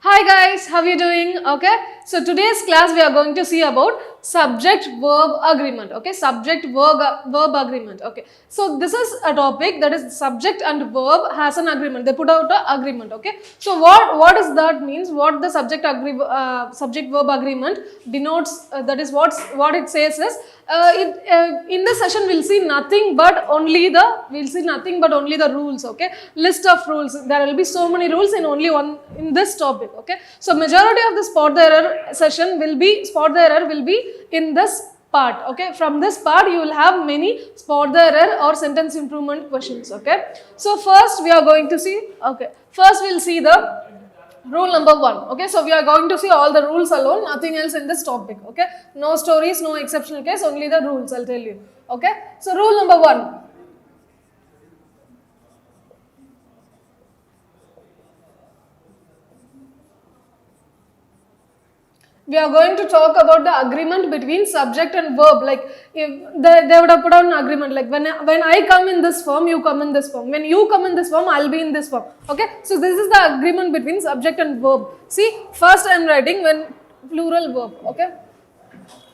Hi guys, how are you doing? Okay, so today's class we are going to see about subject verb agreement. Okay, subject verb agreement. Okay, so this is a topic that is subject and verb has an agreement. They put out an agreement. Okay, so what does that means? What the subject verb agreement denotes? That is what it says is in this session we'll see nothing but only the rules. Okay, list of rules. There will be so many rules in only one in this topic. Okay, so majority of the spot the error session will be in this part. Okay, from this part you will have many spot the error or sentence improvement questions. Okay, so first we are going to see, first we'll see the rule number 1. Okay, so we are going to see all the rules alone, nothing else in this topic. Okay, no stories, no exceptional case, only the rules I'll tell you. Okay, so rule number 1. We are going to talk about the agreement between subject and verb. Like if they would have put out an agreement like when I come in this form, you come in this form. When you come in this form, I'll be in this form. Okay, so this is the agreement between subject and verb. See, first I am writing when plural verb. Okay,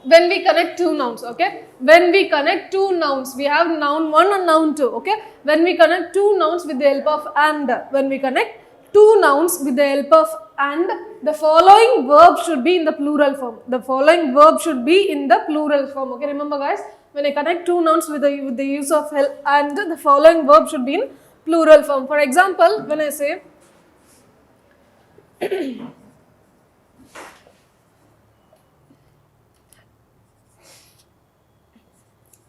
when we connect two nouns. Okay, when we connect two nouns, we have noun 1 and noun 2. Okay, when we connect two nouns with the help of and, when we connect two nouns with the help of and, the following verb should be in the plural form. The following verb should be in the plural form. Okay, remember guys, when I connect two nouns with the use of and, the following verb should be in plural form. For example, when I say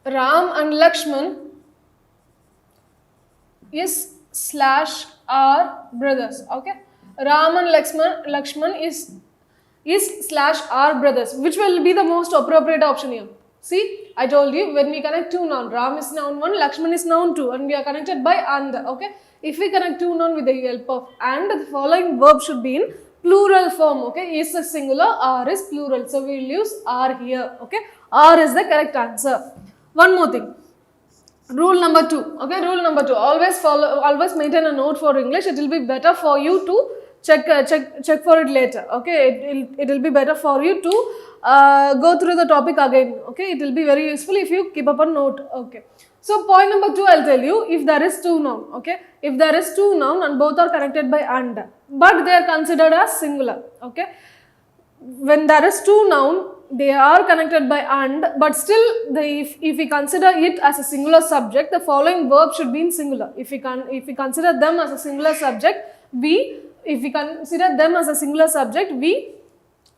Ram and Lakshman is / are brothers. Okay, Ram and Lakshman is / are brothers. Which will be the most appropriate option here? See, I told you when we connect two noun, Ram is noun 1, Lakshman is noun 2, and we are connected by and. Okay, if we connect two noun with the help of and, the following verb should be in plural form. Okay, is a singular, are is plural, so we will use are here. Okay, are is the correct answer. One more thing. Rule number 2. Okay, rule number 2. Always maintain a note for English. It will be better for you to check for it later. Okay, it will be better for you to go through the topic again. Okay, it will be very useful if you keep up a note. Okay, so point number 2, I'll tell you, if there is two noun. Okay, if there is two noun and both are connected by and, but they are considered as singular. Okay, when there is two noun, they are connected by and, but still if we consider it as a singular subject, the following verb should be in singular. If we consider them as a singular subject,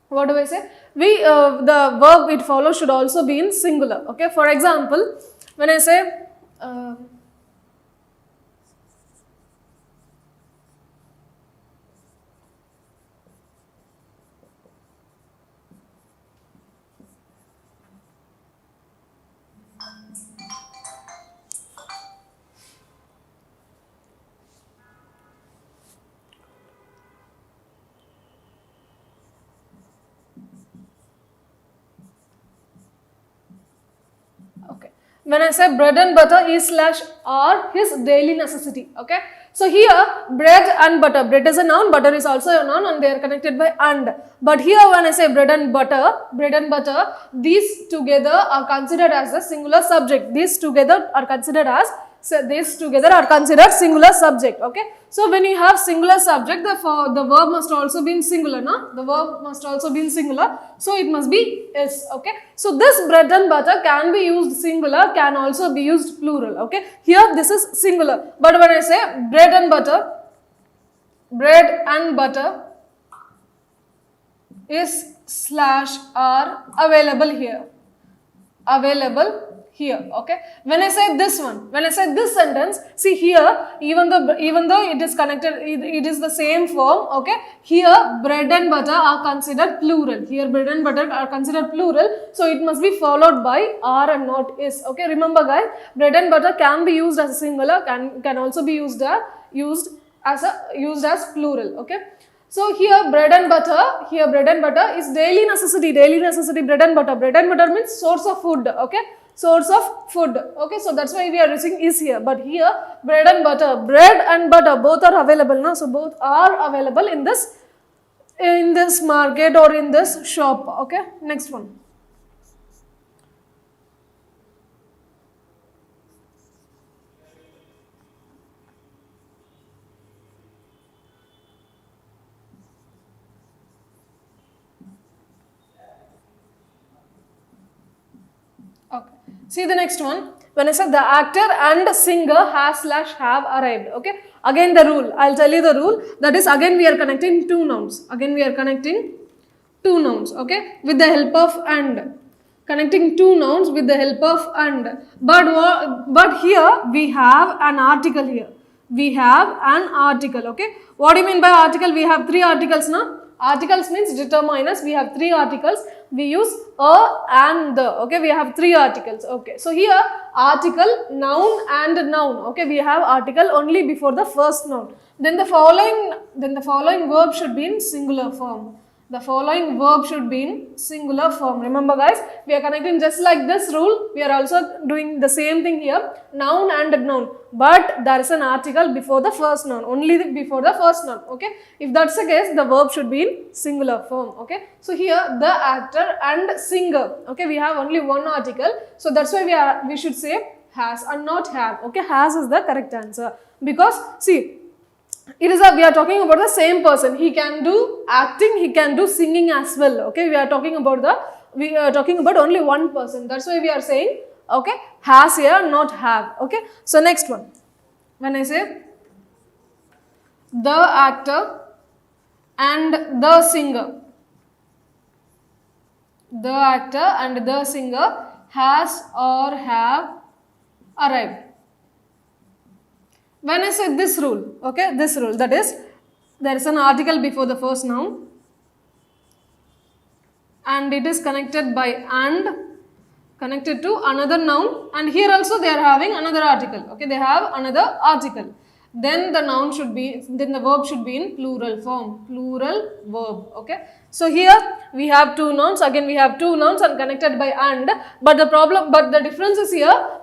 what do I say? The verb it follows should also be in singular. Okay, for example, when I say when I say bread and butter is / are his daily necessity. Okay, so here bread and butter, bread is a noun, butter is also a noun, and they are connected by and. But here when I say bread and butter, these together are considered as a singular subject. These together are considered singular subject. Okay, so when you have singular subject, the verb must also be in singular. The verb must also be in singular, so it must be is. Okay, so this bread and butter can be used singular, can also be used plural. Okay, here this is singular, but when I say bread and butter is / are available here. Okay, when I say this sentence, see here, even though it is connected, it is the same form. Okay, here bread and butter are considered plural. So it must be followed by are and not is. Okay, remember guys, bread and butter can be used as a singular, can also be used as plural. Okay, so here bread and butter is daily necessity. Bread and butter means source of food. Okay, source of food. Okay, so that's why we are using is here. But here bread and butter both are available now. So both are available in this in this market or in this shop. Okay, next one. Okay. See the next one. When I said the actor and singer has slash have arrived. Okay. Again the rule. I'll tell you the rule. That is, again we are connecting two nouns. Again we are connecting two nouns. Okay. With the help of and. Connecting two nouns with the help of and. But here we have an article here. We have an article. Okay. What do you mean by article? We have three articles now. Articles means determiners. We have three articles. We use a and the. Okay, we have three articles. Okay, so here article, noun and noun. Okay, we have article only before the first noun. Then the following verb should be in singular form. The following verb should be in singular form. Remember guys, we are connecting just like this rule. We are also doing the same thing here. Noun and noun. But there is an article before the first noun. Only before the first noun. Okay. If that's the case, the verb should be in singular form. Okay. So here the actor and singer. Okay. We have only one article. So that's why we should say has and not have. Okay. Has is the correct answer. Because see, we are talking about the same person. He can do acting, he can do singing as well. Okay, we are talking about only one person. That's why we are saying, okay, has here, not have. Okay, so next one. When I say the actor and the singer, the actor and the singer has or have arrived. When I said this rule, okay, this rule, that is, there is an article before the first noun and it is connected by and, connected to another noun, and here also they are having another article. Okay, they have another article. Then the verb should be in plural form, plural verb. Okay, so here we have two nouns. Again, we have two nouns and connected by and, but the difference is here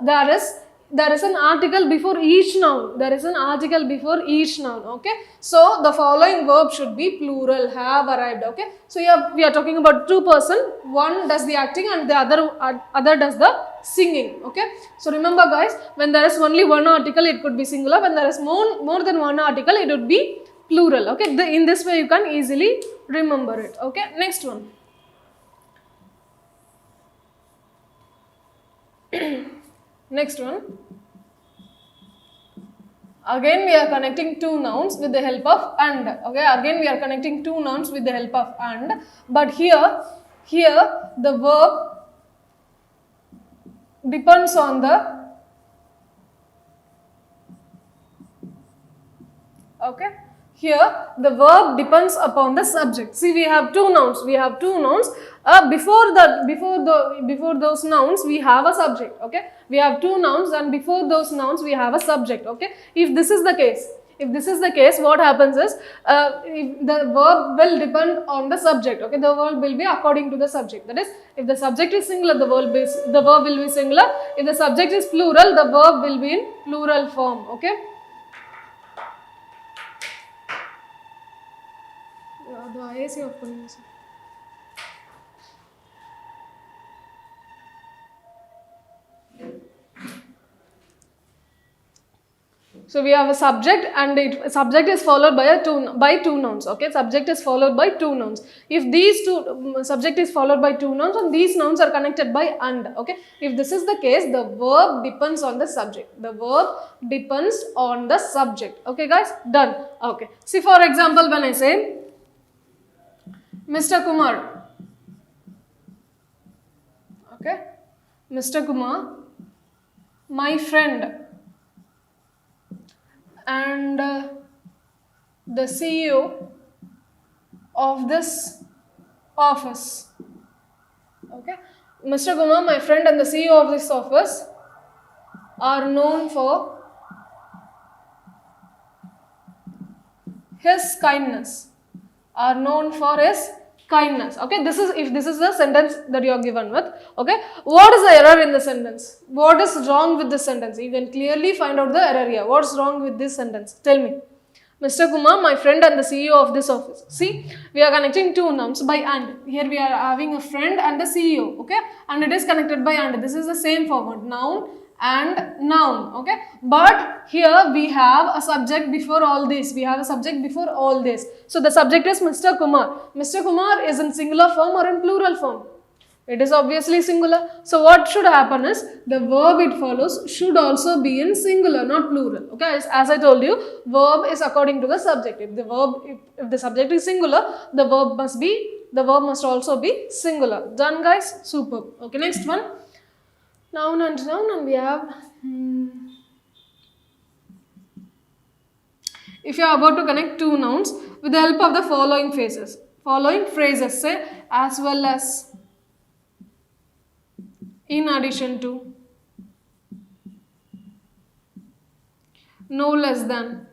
there is an article before each noun. There is an article before each noun. Okay. So the following verb should be plural, have arrived. Okay. So here we are talking about two person. One does the acting and the other does the singing. Okay. So remember guys, when there is only one article, it could be singular. When there is more than one article, it would be plural. Okay. In this way, you can easily remember it. Okay. Next one. Next one. Again we are connecting two nouns with the help of and. Okay, again we are connecting two nouns with the help of and. But here the verb depends on the, okay, here the verb depends upon the subject. See, we have two nouns. Before those nouns we have a subject. Okay, we have two nouns and before those nouns we have a subject. Okay, if this is the case, what happens is if the verb will depend on the subject. Okay, the verb will be according to the subject. That is, if the subject is singular, the verb will be singular. If the subject is plural, the verb will be in plural form. Okay. AC off பண்ணுங்க sir. So we have a subject and subject is followed by two nouns. Okay, subject is followed by two nouns. If these two subject is followed by two nouns and these nouns are connected by and. Okay, if this is the case, the verb depends on the subject. The verb depends on the subject. Okay guys, done. Okay, see for example, when I say Mr. Kumar, okay, Mr. Kumar, my friend and the CEO of this office. Okay, Mr. Kumar, my friend and the CEO of this office are known for his kindness. Are known for his kindness. Okay, if this is the sentence that you are given with. Okay, what is the error in the sentence? What is wrong with this sentence? You can clearly find out the error here. What's wrong with this sentence? Tell me. Mr. Kumar, my friend and the CEO of this office. See, we are connecting two nouns by and. Here we are having a friend and the CEO, okay? And it is connected by and. This is the same format, noun and noun, okay? But here we have a subject before all this. We have a subject before all this. So the subject is Mr. Kumar. Mr. Kumar is in singular form or in plural form? It is obviously singular. So what should happen is the verb it follows should also be in singular, not plural. Okay, as I told you, verb is according to the subject. If the subject is singular, the verb must also be singular. Done, guys? Super. Okay, next one. Noun, and we have if you are about to connect two nouns with the help of the following phrases, say as well as, in addition to, no less than,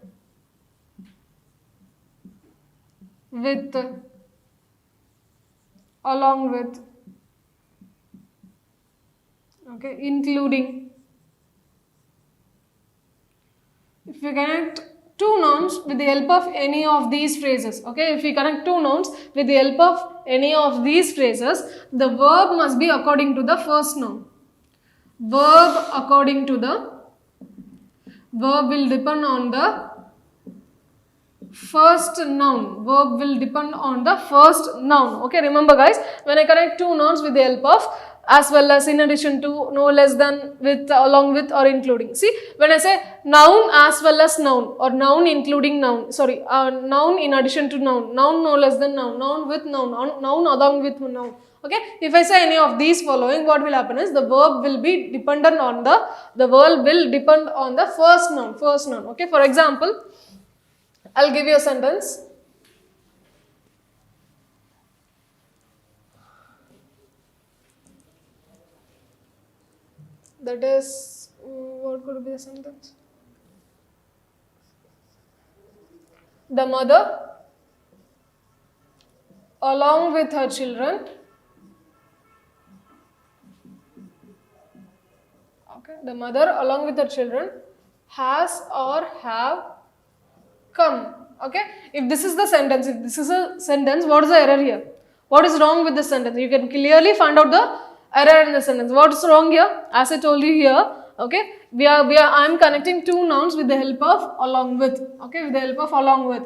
with, along with, okay, including. If we connect two nouns with the help of any of these phrases, okay, if we connect two nouns with the help of any of these phrases, the verb must be according to the first noun. Verb will depend on the first noun. Verb will depend on the first noun. Okay, remember guys, when I connect two nouns with the help of, as well as, in addition to, no less than, with, along with, or including. See, when I say noun as well as noun, or noun including noun, noun in addition to noun, noun no less than noun, noun with noun, noun along with noun. Okay, if I say any of these following, what will happen is the verb will be dependent on the verb will depend on the first noun. Okay, for example, I'll give you a sentence. That is, what could be the sentence? The mother, along with her children, okay, the mother along with her children has or have come. Okay, if this is the sentence, what is the error here? What is wrong with the sentence? You can clearly find out the error in the sentence. What is wrong here? As I told you here, okay, I am connecting two nouns with the help of along with. Okay, with the help of along with.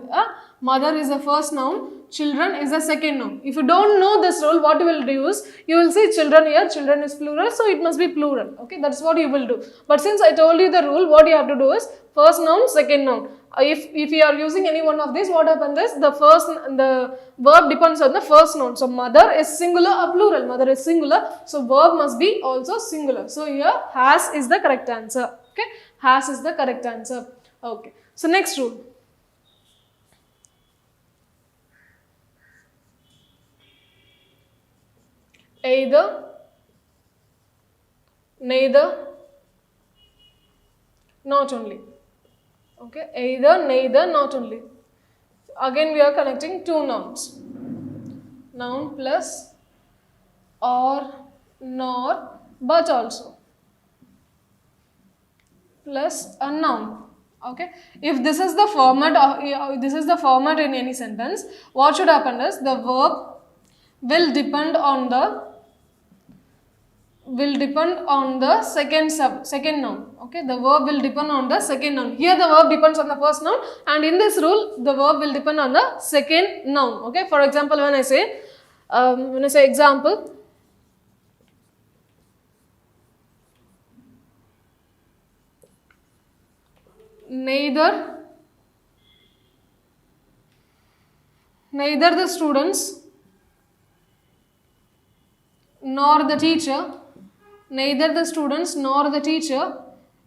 Mother is the first noun, children is the second noun. If you don't know this rule, what you will do is, you will see children here, children is plural, so it must be plural. Okay, that's what you will do. But since I told you the rule, what you have to do is first noun, second noun. If you are using any one of these, what happens is the verb depends on the first noun. So mother is singular or plural. Mother is singular, so verb must be also singular. So here has is the correct answer. Okay, has is the correct answer. Okay, so next rule. Either, neither, not only. Okay, either, neither, not only. Again we are connecting two nouns. Noun plus, or, nor, but also. Plus a noun. Okay, if this is the format in any sentence, what should happen is the verb will depend on the second noun. Okay, the verb will depend on the second noun. Here the verb depends on the first noun, and in this rule the verb will depend on the second noun. Okay, for example, when I say example, neither the students nor the teacher, neither the students nor the teacher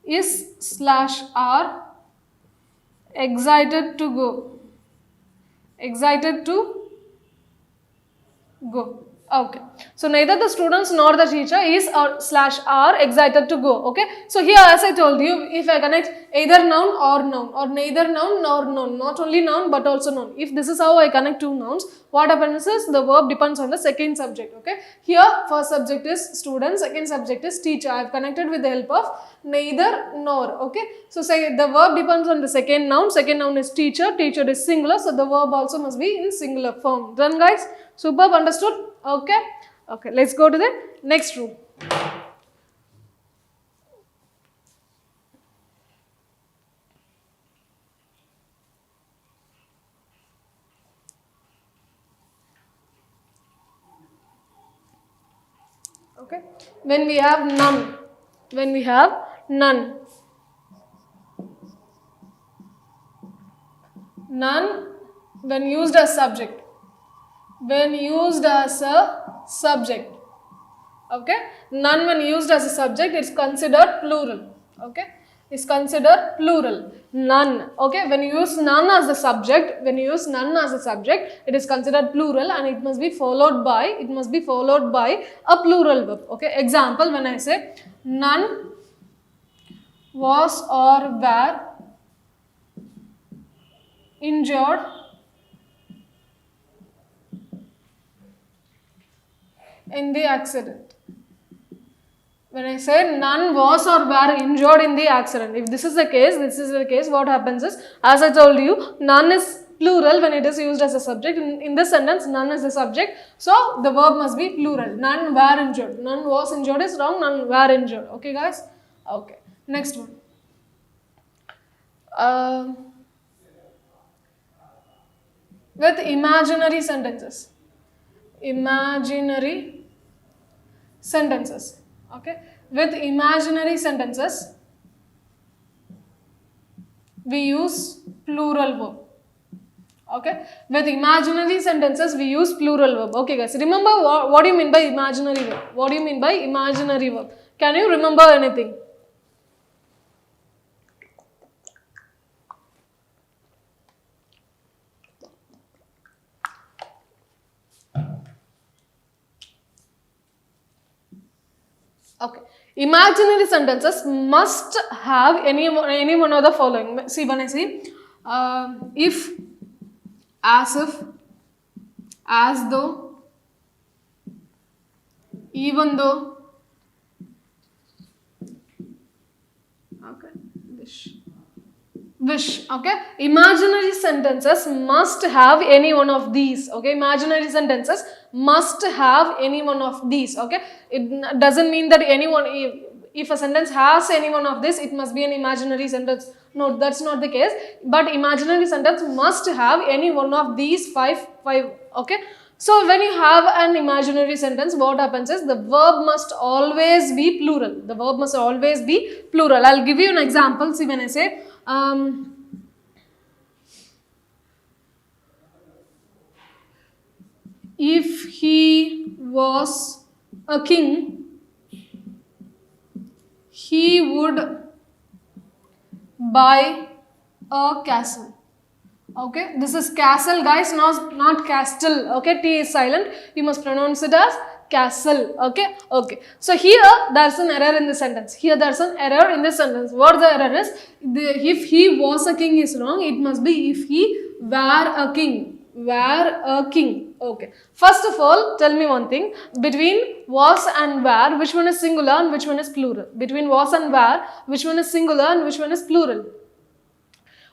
is / are excited to go. Excited to go. Okay, so neither the students nor the teacher is or slash are excited to go. Okay, so here as I told you, if I connect either noun or neither noun nor noun, not only noun but also noun. If this is how I connect two nouns, what happens is the verb depends on the second subject. Okay, here first subject is student, second subject is teacher. I have connected with the help of neither nor. Okay, so say the verb depends on the second noun is teacher, teacher is singular, so the verb also must be in singular form. Done guys? Superb, understood? Okay, okay, let's go to the next rule. Okay, when we have none, none when used as subject, okay, none when used as a subject, it's considered plural. Okay, it's considered plural. None. Okay, when you use none as the subject, it is considered plural, and it must be followed by a plural verb. Okay, example, when I say none was or were injured in the accident. When I say none was or were injured in the accident, if this is the case, what happens is, as I told you, none is plural when it is used as a subject. In this sentence, none is the subject, so the verb must be plural. None were injured. None was injured is wrong, none were injured. Okay guys? Okay. Next one. With imaginary sentences. Okay, with imaginary sentences we use plural verb. Okay, with imaginary sentences we use plural verb. Okay guys, remember what do you mean by imaginary verb? Can you remember anything? Okay, imaginary sentences must have any one of the following. See, when I say if, as if, as though, even though, okay, wish. Okay, imaginary sentences must have any one of these. Okay, imaginary sentences must have any one of these. Okay, it doesn't mean that anyone, if a sentence has any one of this, it must be an imaginary sentence. No, that's not the case. But imaginary sentence must have any one of these five. Okay, so when you have an imaginary sentence, what happens is the verb must always be plural. I'll give you an example. See, when I say if he was a king, he would buy a castle. Okay, this is castle guys, not castle. Okay, T is silent, you must pronounce it as castle. Okay, so here there's an error in the sentence. What the error is, if he was a king is wrong, it must be if he were a king. Okay, first of all, tell me one thing, between was and were, which one is singular and which one is plural? Between was and were, which one is singular and which one is plural?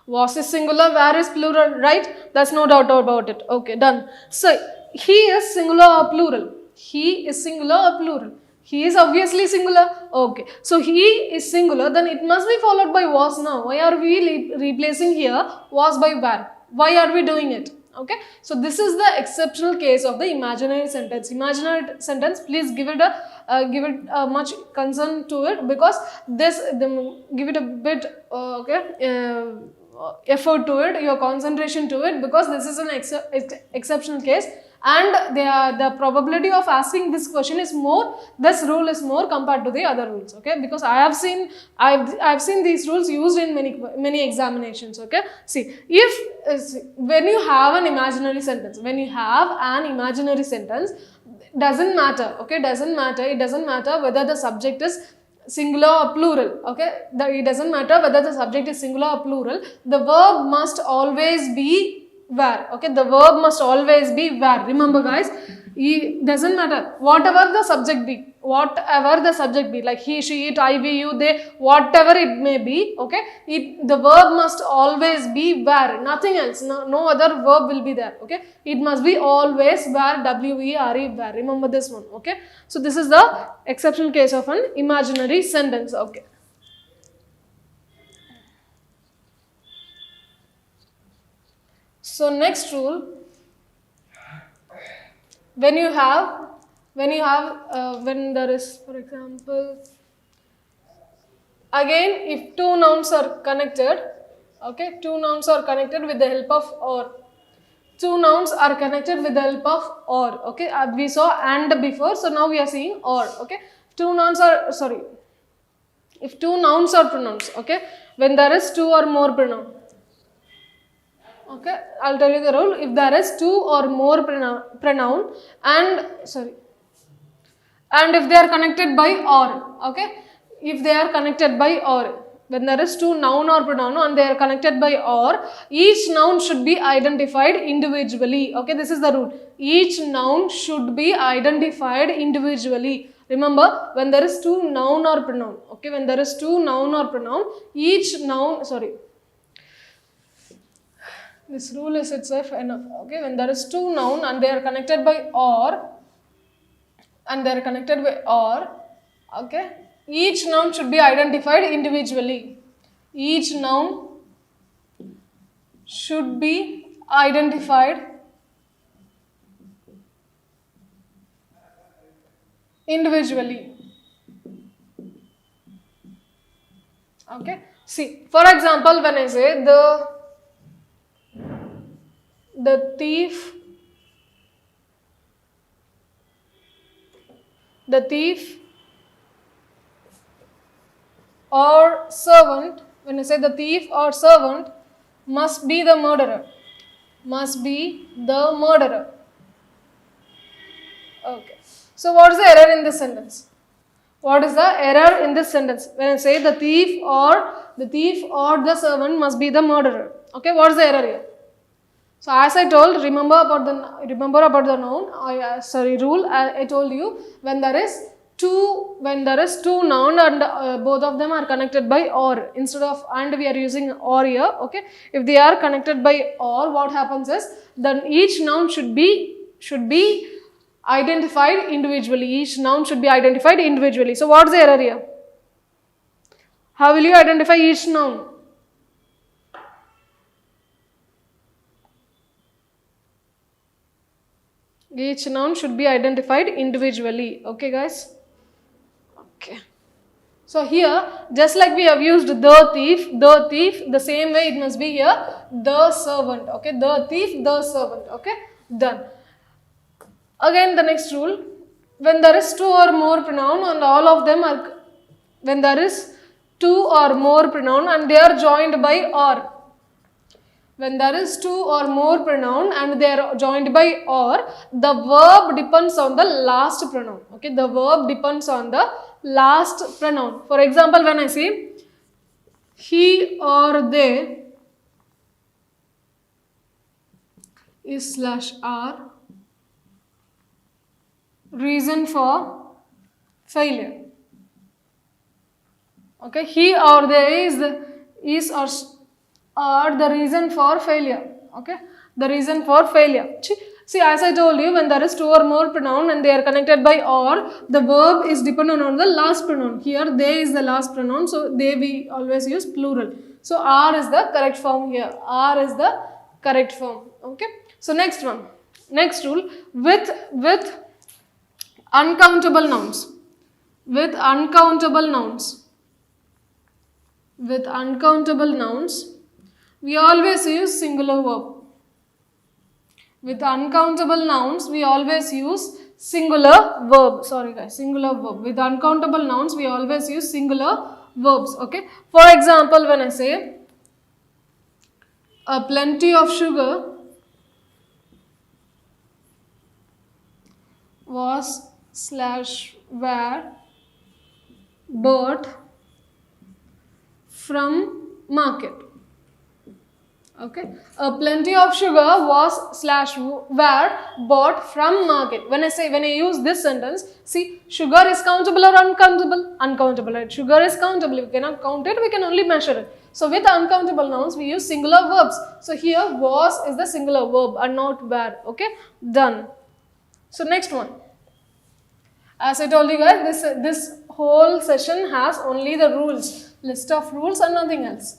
Was is singular, were is plural, right? There's no doubt about it. Okay, done. So, he is singular or plural? He is obviously singular. Okay, so he is singular, then it must be followed by was now. Why are we replacing here was by were? Why are we doing it? Okay, so this is the exceptional case of the imaginary sentence. Please give it a much concern to it, because give it a bit effort to it, your concentration to it, because this is an exceptional case, and the probability of asking this question is more, this rule is more compared to the other rules. Okay, because I've seen these rules used in many examinations. Okay, see, when you have an imaginary sentence, doesn't matter, okay, doesn't matter, it doesn't matter whether the subject is singular or plural, okay, it doesn't matter whether the subject is singular or plural, the verb must always be where, okay, the verb must always be where. Remember guys, it doesn't matter whatever the subject be, like he, she, it, I, we, you, they, whatever it may be, okay, the verb must always be where, nothing else, no other verb will be there, okay, it must be always where, W-E-R-E, where. Remember this one, okay. So this is the exceptional case of an imaginary sentence, okay. So next rule, when there is, for example, again, if two nouns are connected, okay, two nouns are connected with the help of or. Two nouns are connected with the help of or, okay, we saw and before, so now we are seeing or, okay. If two nouns are pronouns, okay, when there is two or more pronoun, okay, I'll tell you the rule. If there is two or more pronoun and if they are connected by or, okay, if they are connected by or, when there is two noun or pronoun and they are connected by or, each noun should be identified individually, okay, this is the rule. Each noun should be identified individually. Remember, when there is two noun or pronoun, okay, when there is two noun or pronoun, each noun, this rule is itself enough, okay, when there is two noun and they are connected by or, okay, each noun should be identified individually. Each noun should be identified individually. Okay. See, for example, when I say the thief or servant, when I say the thief or servant must be the murderer. Okay. So what is the error in this sentence? What is the error in this sentence? When I say the thief or the servant must be the murderer. Okay, what is the error here? So as I told, remember about the noun, rule, I told you, when there is two noun and both of them are connected by or, instead of and we are using or here, okay. If they are connected by or, what happens is, then each noun should be identified individually. Each noun should be identified individually. So what is the error here? How will you identify each noun? Each noun should be identified individually. Okay, guys? Okay. So here, just like we have used the thief, the same way it must be here, the servant. Okay, the thief, the servant. Okay, done. Again, the next rule, when there is two or more pronoun and all of them are, when there is two or more pronoun and they are joined by or. When there is two or more pronoun and they are joined by or, the verb depends on the last pronoun. Okay, the verb depends on the last pronoun. For example, when I say he or they is /r reason for failure. Okay, he or they is or the reason for failure. Okay, the reason for failure. See, as I told you, when there is two or more pronoun and they are connected by or, the verb is dependent on the last pronoun. Here, they is the last pronoun, so they we always use plural. So R is the correct form here. R is the correct form. Okay. So next one, next rule, with uncountable nouns. With uncountable nouns, we always use singular verb. With uncountable nouns, we always use singular verb. Sorry guys, singular verb. With uncountable nouns, we always use singular verbs. Okay. For example, when I say a plenty of sugar was slash were bought from market. Okay, plenty of sugar was slash were bought from market. When I use this sentence, see, sugar is countable or uncountable? Uncountable, right? Sugar is countable. We cannot count it, we can only measure it. So with uncountable nouns, we use singular verbs. So here was is the singular verb and not were. Okay, done. So next one. As I told you guys, this whole session has only the rules, list of rules and nothing else.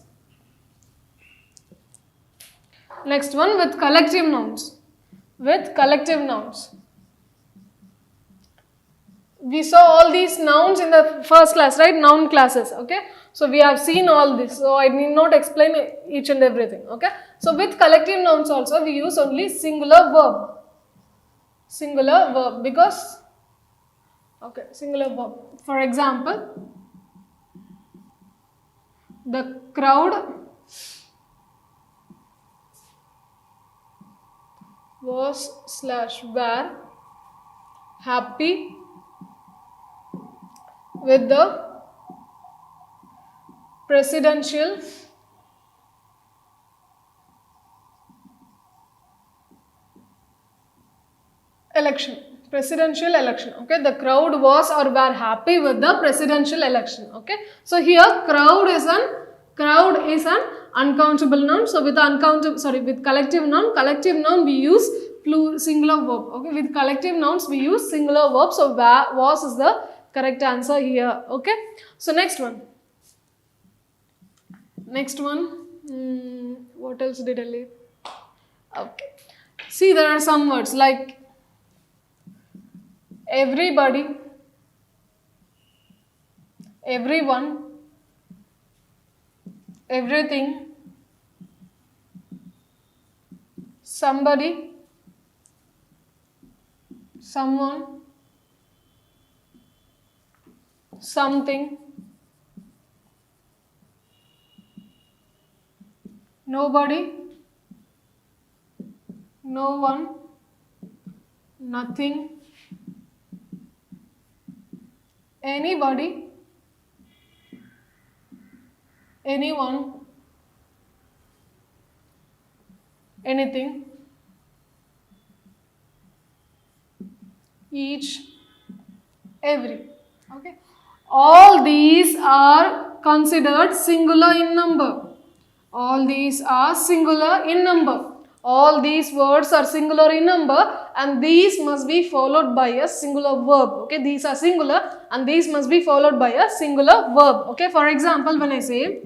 Next one, with collective nouns. With collective nouns. We saw all these nouns in the first class, right? Noun classes, okay? So we have seen all this, so I need not explain each and everything, okay? So with collective nouns also, we use only singular verb. Singular verb, because, okay, singular verb. For example, the crowd was slash were happy with the presidential election. Presidential election. Okay, the crowd was or were happy with the presidential election. Okay, so here crowd is an uncountable noun. So with with collective noun we use singular verb. Okay, with collective nouns we use singular verb. So was is the correct answer here. Okay, so next one. What else did I leave? Okay, see, there are some words like everybody, everyone, everything, somebody, someone, something, nobody, no one, nothing, anybody, anyone, anything, each, every. Okay, all these are considered singular in number. All these are singular in number. All these words are singular in number and these must be followed by a singular verb. Okay, these are singular and these must be followed by a singular verb. Okay, for example, when I say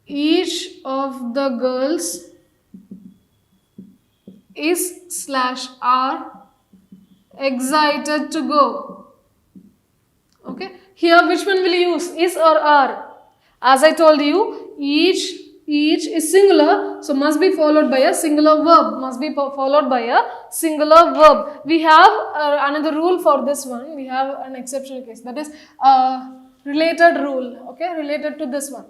each of the girls is slash are excited to go. Okay, here which one will you use, is or are? As I told you, each is singular, so must be followed by a singular verb. Must be followed by a singular verb. We have another rule for this one. We have an exceptional case, that is related rule. Okay, related to this one.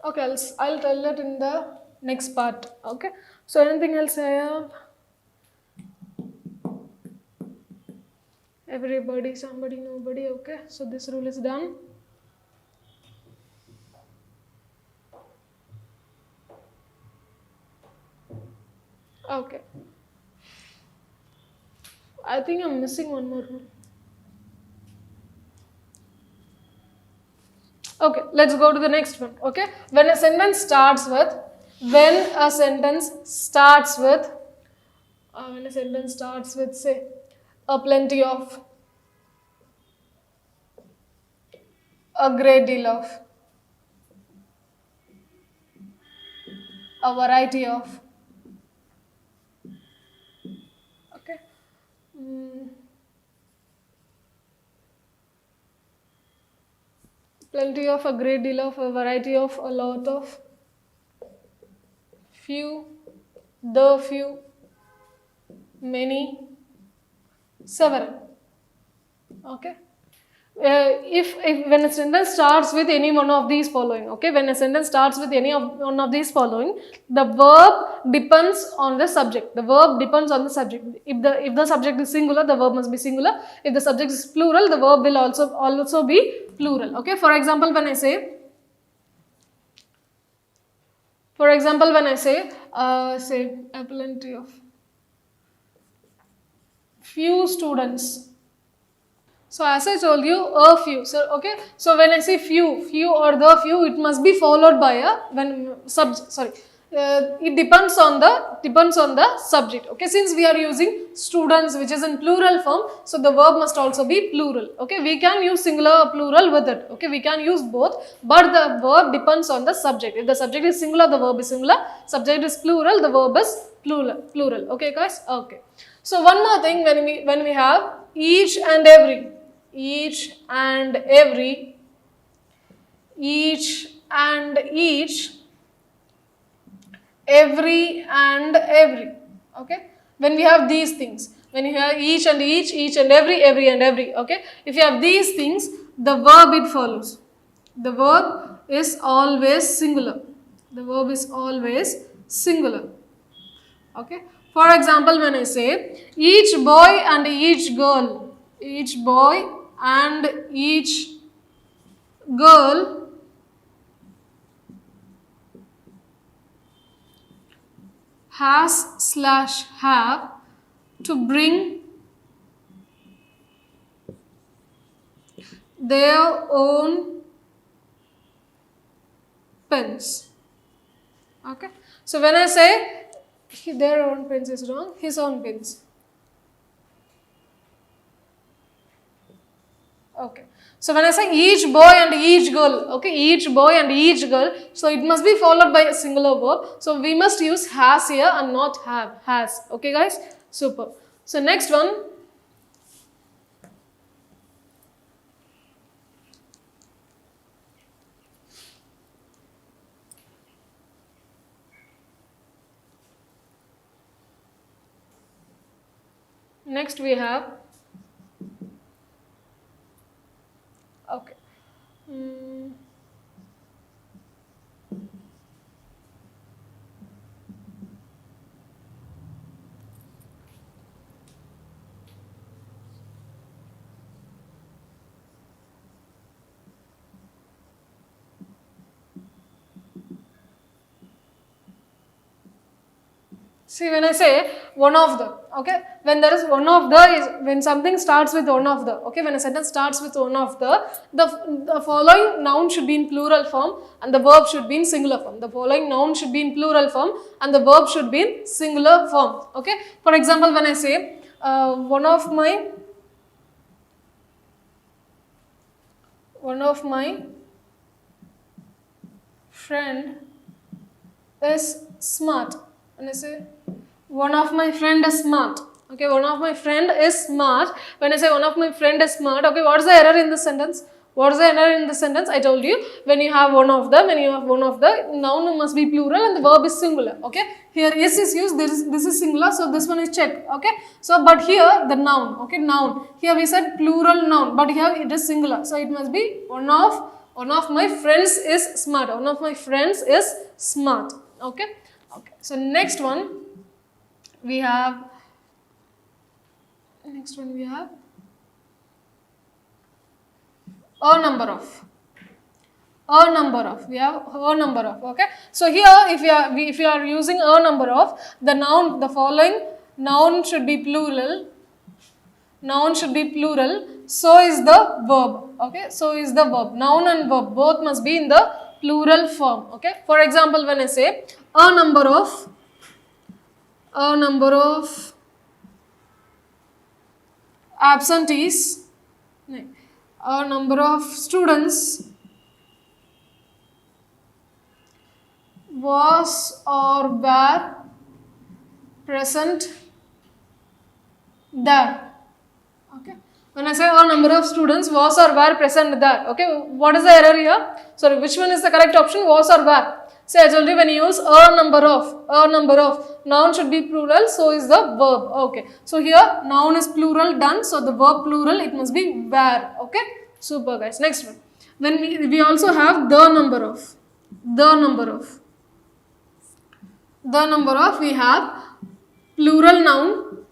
Okay, I'll tell it in the next part. Okay, so anything else I have? Everybody, somebody, nobody. Okay, so this rule is done. Okay, I think I'm missing one more rule. Okay, let's go to the next one. Okay, when a sentence starts with say a plenty of, a great deal of, a variety of. Okay, plenty of, a great deal of, a variety of, a lot of, few, the few, many, several. Okay, if when a sentence starts with any one of these following, okay, when a sentence starts with any of one of these following, the verb depends on the subject. The verb depends on the subject. If the subject is singular, the verb must be singular. If the subject is plural, the verb will also be plural. Okay. For example, when I say say a plenty of few students. So as I told you, a few. So okay. So when I say few or the few, it must be followed by a it depends on the subject. Okay. Since we are using students, which is in plural form, so the verb must also be plural. Okay. We can use singular or plural with it. Okay. We can use both, but the verb depends on the subject. If the subject is singular, the verb is singular. Subject is plural, the verb is plural. Okay, guys. Okay. So one more thing, when we have each and every, each and every, each and each, every and every. Okay. When we have these things, when you have each and each and every and every. Okay. If you have these things, the verb it follows. The verb is always singular. The verb is always singular. Okay. For example, when I say each boy and each girl, each boy and each girl has/have to bring their own pens. Okay. So when I say their own pens is wrong, his own pens. Okay. So when I say each boy and each girl, okay, each boy and each girl, so it must be followed by a singular verb. So we must use has here and not have, has. Okay, guys? Super. So next one. Next we have, okay. See, when I say one of the, okay, when there is one of the is when something starts with one of the, okay, when a sentence starts with one of the following noun should be in plural form and the verb should be in singular form. The following noun should be in plural form and the verb should be in singular form. Okay. For example, when I say one of my friend is smart. When I say one of my friend is smart, okay, one of my friend is smart. When I say one of my friend is smart, okay, what is the error in the sentence? What is the error in the sentence? I told you, when you have one of the, noun must be plural and the verb is singular. Okay, here is used. This is singular, so this one is checked. Okay, so but here the noun, okay, noun. Here we said plural noun, but here it is singular, so it must be one of my friends is smart. One of my friends is smart. Okay. Okay, so next one we have a number of. We have a number of. Okay, so here if you are using a number of, the following noun should be plural. So is the verb. Okay, so is the verb. Noun and verb both must be in the plural form. Okay, for example, when I say a number of absentees, a number of students was or were present there. Okay. When I say a number of students was or were present there, okay, what is the error here? Sorry, which one is the correct option? Was or were? See, I told you when you use a number of, noun should be plural, so is the verb. Okay, so here noun is plural done, so the verb plural, it must be were. Okay, Super guys. Next one. Then we also have the number of. We have plural noun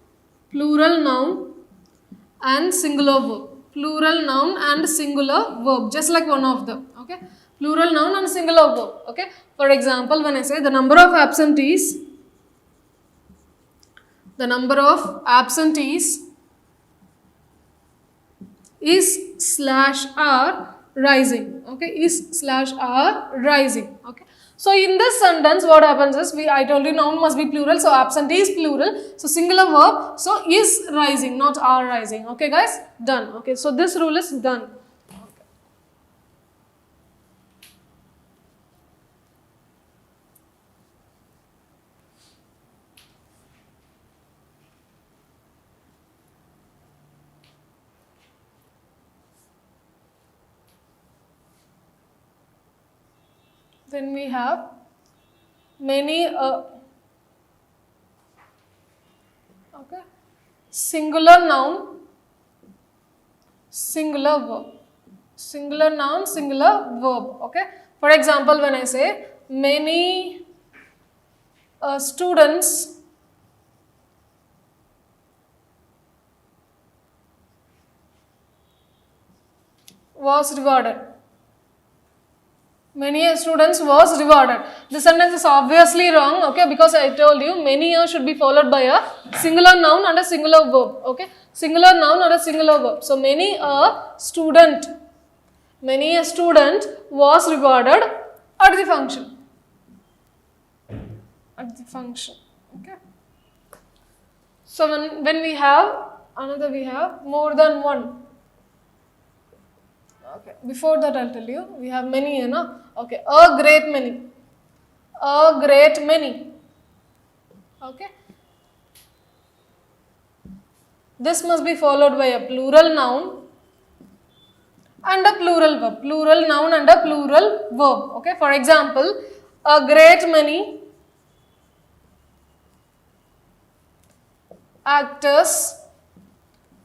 and singular verb. Plural noun and singular verb, just like one of them. Okay, plural noun and singular verb. Okay, for example, when I say the number of absentees is /r rising. Okay, is /r rising. Okay, so in this sentence what happens is, I told you noun must be plural, so absentee is plural, so singular verb, so is rising, not are rising. Okay guys, done. Okay, so this rule is done. Then we have many okay, singular noun, singular verb. Singular noun, singular verb. Okay, for example, when I say many students was rewarded. Many students was rewarded. This sentence is obviously wrong, okay, because I told you many should be followed by a singular noun and a singular verb, okay, singular noun and a singular verb. So many a student was rewarded at the function. Okay. So when we have another, we have more than one. Okay, before that I'll tell you, we have many, you know. Okay, a great many. Okay, this must be followed by a plural noun and a plural verb. Plural noun and a plural verb. Okay, for example, a great many actors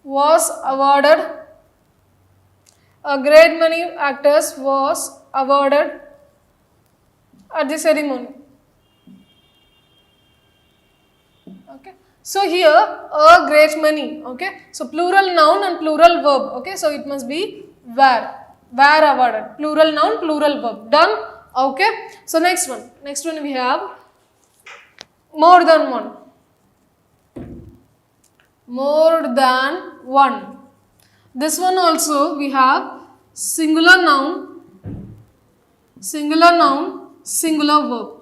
was awarded. A great many actors was awarded at the ceremony. Okay, so here a great many. Okay, so plural noun and plural verb. Okay, so it must be were awarded. Plural noun, plural verb. Done. Okay, so next one we have more than one. This one also we have singular noun, singular verb.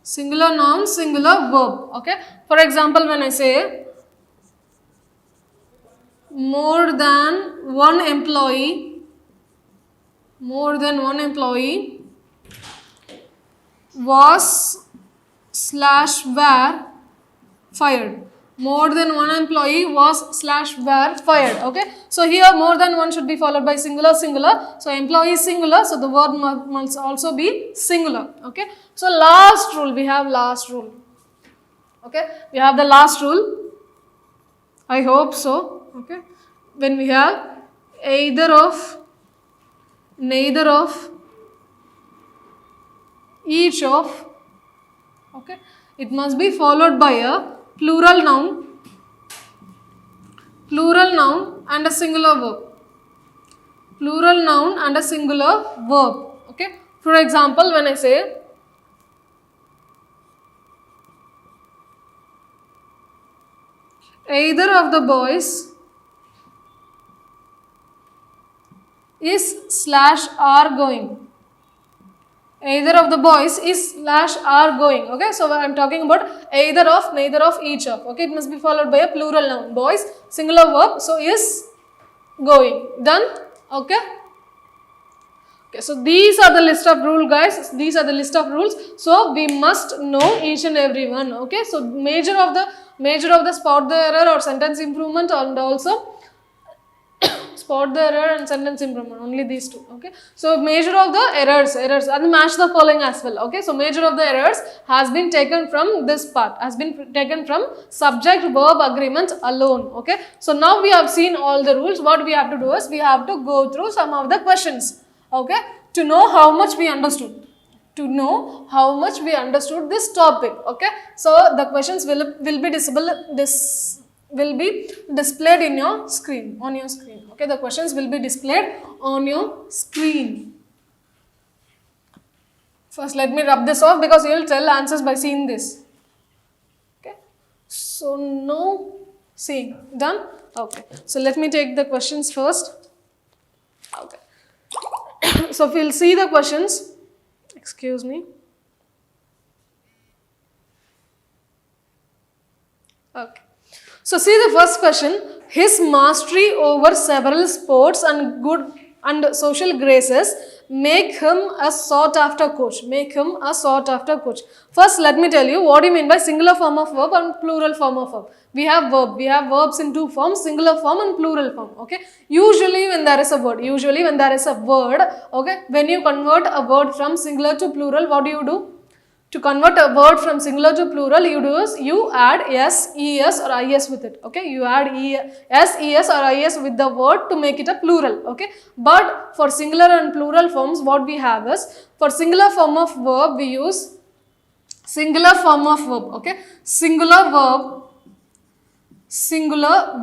Singular noun, singular verb. Okay. For example, when I say more than one employee was /were fired. More than one employee was /were fired. Okay, so here more than one should be followed by singular. So employee is singular, so the word must also be singular. Okay, so last rule, we have last rule. Okay, we have the last rule. I hope so. Okay, when we have either of, neither of, each of. Okay, it must be followed by a plural noun and a singular verb. Plural noun and a singular verb. Okay. For example, when I say either of the boys is /are going. Either of the boys is /are going. Okay, so I am talking about either of, neither of, each of. Okay, it must be followed by a plural noun. Boys, singular verb, so is going. Done. Okay. Okay, so these are the list of rules, guys. These are the list of rules. So we must know each and every one. Okay, so major of the spot the error or sentence improvement, and also spot the error and sentence improvement, only these two. Okay, so measure of the errors and match the following as well. Okay, so measure of the errors has been taken from this part, has been taken from subject verb agreement alone. Okay, so now we have seen all the rules. What we have to do is we have to go through some of the questions, okay, to know how much we understood, this topic. Okay, so the questions will be displayed in your screen, on your screen. Okay, the questions will be displayed on your screen. First, let me rub this off because you will tell answers by seeing this. Okay, so no seeing, done. Okay, so let me take the questions first. Okay, so if we'll see the questions, excuse me. Okay. So see the first question. His mastery over several sports and good and social graces make him a sought after coach. First, let me tell you what do you mean by singular form of verb and plural form of verb. We have verbs in two forms, singular form and plural form. Okay. Usually when there is a word, okay, when you convert a word from singular to plural, what do you do? To convert a word from singular to plural, you do is you add s, es or is with it. Okay, you add s, es or is with the word to make it a plural. Okay, but for singular and plural forms, what we have is, for singular form of verb, we use singular form of verb. Okay, singular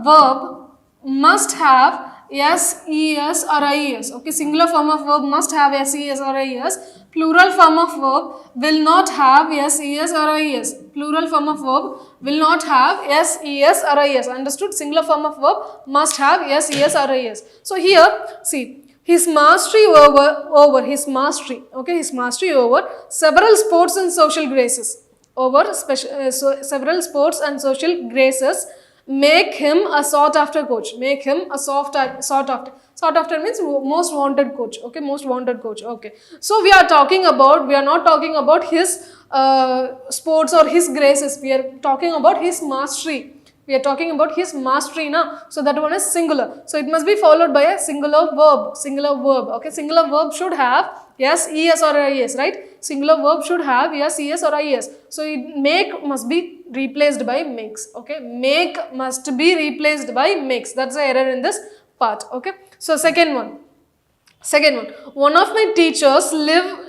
verb must have s, es or is. Okay, singular form of verb must have s, es or is. Plural form of verb will not have s, es or is. Plural form of verb will not have s, es or is. Understood? Singular form of verb must have s, es or is. So here, see, his mastery over several sports and social graces, several sports and social graces make him a sought after coach. Sought after means most wanted coach. Okay, most wanted coach. Okay, so we are not talking about his sports or his graces. We are talking about his mastery. Now. So that one is singular. So it must be followed by a singular verb. Okay, singular verb should have yes, es or is, right? Singular verb should have yes, es or is. So make must be replaced by makes. Okay, make must be replaced by makes. That's the error in this part. Okay, so second one. One of my teachers live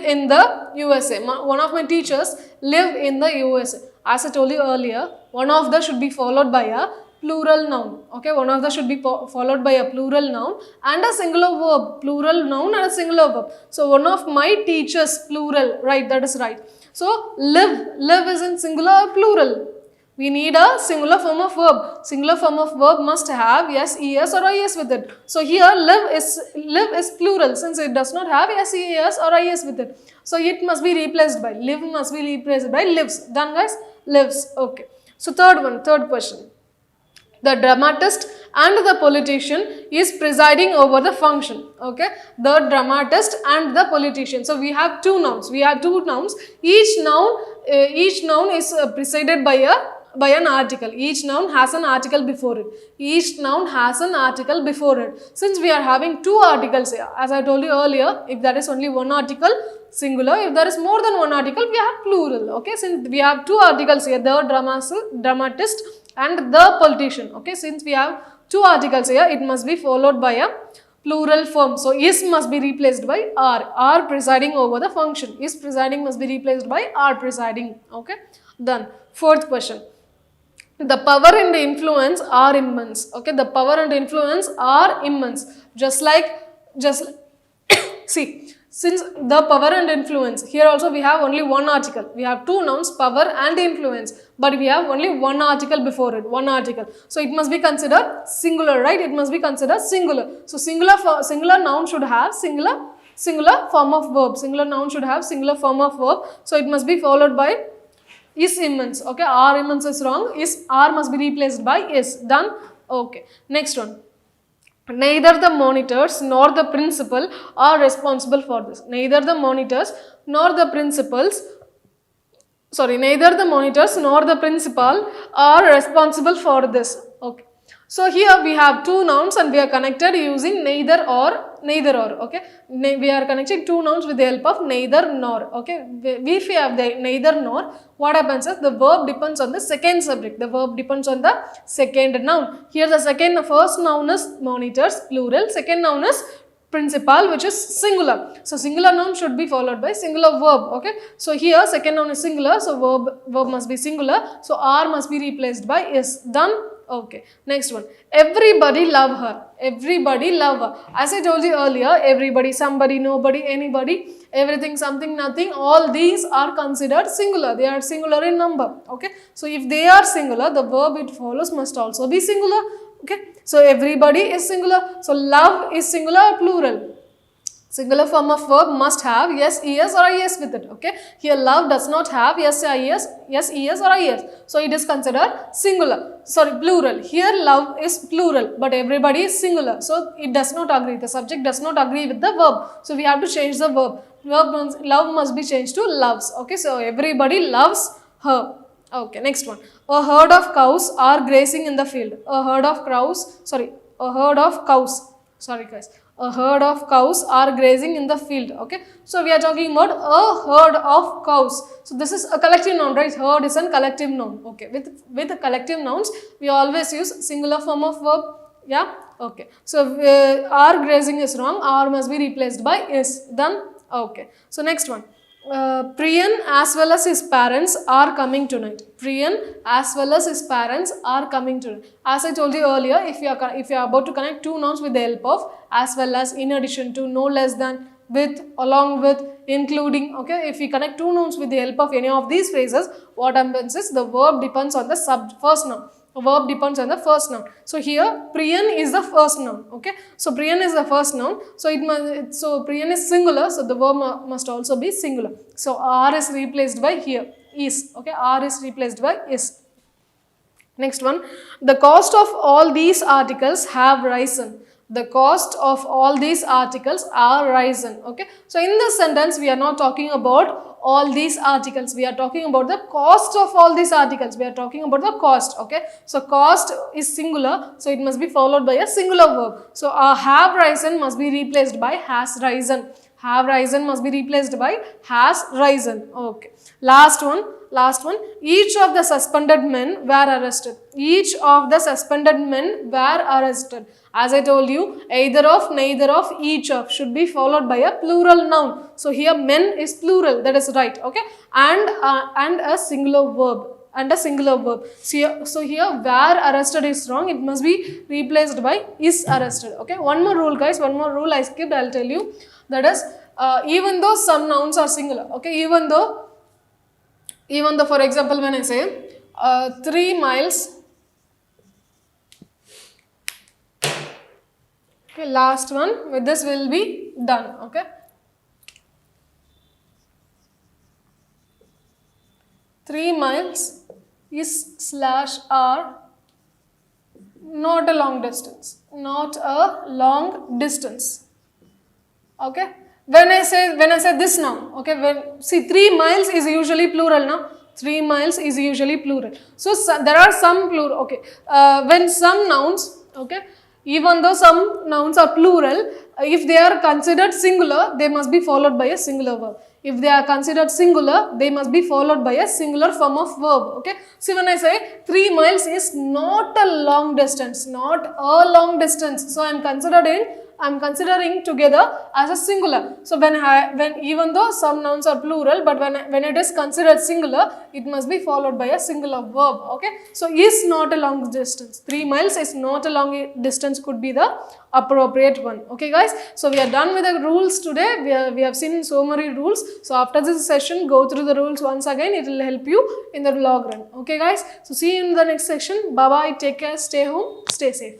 in the USA. One of my teachers live in the USA. As I told you earlier, one of the should be followed by a plural noun. Okay, one of the should be followed by a plural noun and a singular verb. Plural noun and a singular verb. So one of my teachers, plural, right? That is right. So live is in singular or plural. We need a singular form of verb. Singular form of verb must have yes, es or is with it. So here live is plural since it does not have yes, es or is with it. So it must be replaced by live must be replaced by lives. Done guys? Lives. Okay. So third question. The dramatist and the politician is presiding over the function. Okay, the dramatist and the politician. So we have two nouns. Each noun is presided by an article. Each noun has an article before it. Since we are having two articles here, as I told you earlier, if there is only one article, singular. If there is more than one article, we have plural. Okay, since we have two articles here, the dramatist and the politician. Okay, since we have two articles here, it must be followed by a plural form. So is must be replaced by are presiding over the function. Is presiding must be replaced by are presiding. Okay, done. Fourth question. The power and the influence are immense. Okay, the power and influence are immense. Just see, since the power and influence, here also we have only one article. We have two nouns, power and influence, but we have only one article before it, So it must be considered singular, right? It must be considered singular. So singular noun should have singular form of verb. Singular noun should have singular form of verb. So it must be followed by is immense. Okay, are immense is wrong. Are must be replaced by is. Done. Okay, next one. Neither the monitors nor the principal are responsible for this. Neither the monitors nor the principal are responsible for this. Okay. So here we have two nouns and we are connected using neither or, okay. We are connecting two nouns with the help of neither nor, okay. If we have the neither nor, what happens is the verb depends on the second subject. The verb depends on the second noun. Here the first noun is monitors, plural. Second noun is principal, which is singular. So singular noun should be followed by singular verb, okay. So here second noun is singular, so verb must be singular. So are must be replaced by is. Done? Okay. Next one. Everybody love her. Everybody love her. As I told you earlier, everybody, somebody, nobody, anybody, everything, something, nothing, all these are considered singular. They are singular in number, okay. So if they are singular, the verb it follows must also be singular, okay. So everybody is singular. So love is singular, plural. Singular form of verb must have yes, es or is with it, okay. Here love does not have yes, es or is. So it is considered singular, plural. Here love is plural, but everybody is singular. So it does not agree. The subject does not agree with the verb. So we have to change the verb. Love must be changed to loves, okay. So everybody loves her. Okay, next one. A herd of cows are grazing in the field. A herd of cows, sorry guys. A herd of cows are grazing in the field, okay. So we are talking about a herd of cows. So this is a collective noun, right? Herd is a collective noun, okay. With collective nouns, we always use singular form of verb, yeah, okay. So are grazing is wrong, are must be replaced by is. Done? Okay. So next one. Priyan as well as his parents are coming tonight. Priyan as well as his parents are coming tonight. As I told you earlier, if you are about to connect two nouns with the help of as well as, in addition to, no less than, with, along with, including, okay. If we connect two nouns with the help of any of these phrases, what happens is the verb depends on the first noun. The verb depends on the first noun. So here Priyan is the first noun, okay. So Priyan is the first noun. So Priyan is singular, so the verb must also be singular. So are is replaced by here is, okay. Are is replaced by is. Next one. The cost of all these articles have risen. The cost of all these articles are risen, okay. So in this sentence we are not talking about all these articles, we are talking about the cost of all these articles. We are talking about the cost, okay. So cost is singular, so it must be followed by a singular verb. So have risen must be replaced by has risen. Have risen must be replaced by has risen, okay. Last one. Each of the suspended men were arrested. Each of the suspended men were arrested. As I told you, either of, neither of, each of should be followed by a plural noun. So here men is plural, that is right, okay. And a singular verb. So here where arrested is wrong, it must be replaced by is arrested, okay. One more rule guys, one more rule I skipped, I'll tell you. That is, even though some nouns are singular, okay, even though for example when I say 3 miles, okay, last one, with this will be done, okay. 3 miles is slash are not a long distance, okay. When I say this now, okay, see 3 miles is usually plural now. 3 miles is usually plural. So there are some plural, okay. When some nouns, okay, even though some nouns are plural, if they are considered singular, they must be followed by a singular verb. If they are considered singular, they must be followed by a singular form of verb, okay. See when I say 3 miles is not a long distance, so I am considering together as a singular. So when even though some nouns are plural, but when it is considered singular, it must be followed by a singular verb, okay. So is not a long distance. 3 miles is not a long distance could be the appropriate one, okay guys. So we are done with the rules today. We have seen so many rules. So after this session, go through the rules once again. It will help you in the vlog run, okay guys. So see you in the next section. Bye bye, take care, stay home, stay safe.